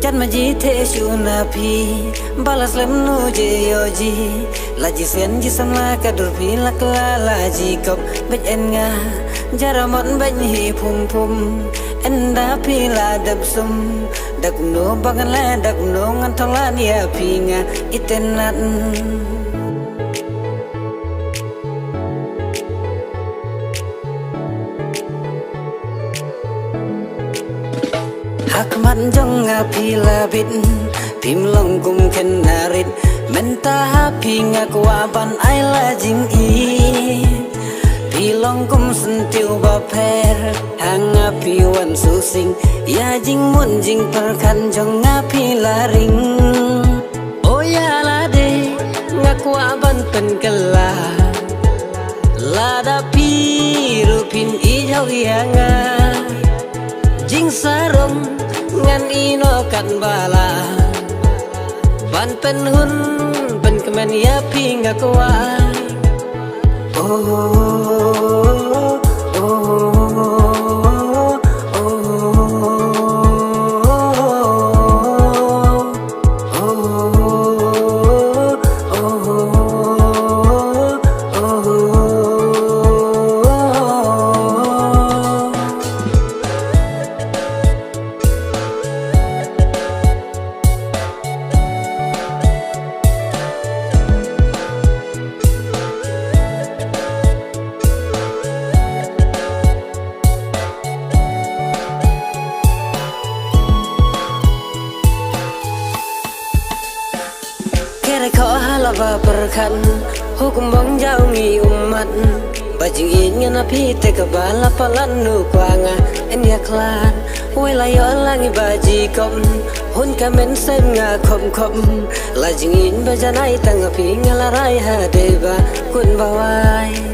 Jan maji te shuna pi balas lem nu je yoji laji sen ji samla kadur pi lakla laji kop bej en nga jaramon bej hi pum pum enda pi la dab sum dak no bangan la dak no ngan tholan ya pi nga itenat Hakmat jong api labit Pim long kum kenarit Menta hapi ngakwa ban ai la jing i Pilong kum sentiu baper Hang api wan susing Ya jing mun jing perkan jong api laring Oh ya lade ngakwa ban pen kela Lada pirupin ijau yanga Jing sarong ngan ino kan bala ban pen hun pen kemen ya pi ngakwa oh Kho halava perkan hukum bong jauh ngi umat bajing ingin api teka bala palan nu kwanga en ya klan welayo langi baji kom hun kamen sen nga khom khom lajing in bajanai tang api ngalarai hadeba kun bawai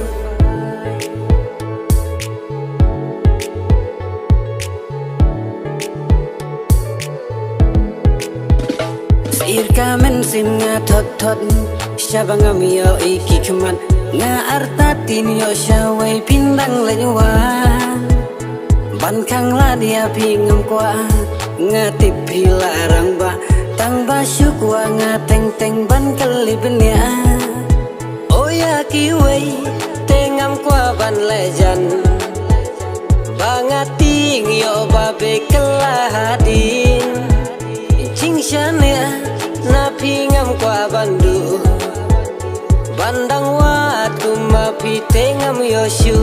Irka men sim nga thot thot Shabanga miyo iki kuman Nga artatin yo shaway pindang lenywa Ban kang la dia pingam kwa Nga tipi larang ba Tang ba syukwa nga teng teng ban kalibnya Oh ya kiway Tengam kwa ban lejan Bangating yo babe kelahadin Jing shania na pingam kwa bandu bandang wat kumapi tengam yoshu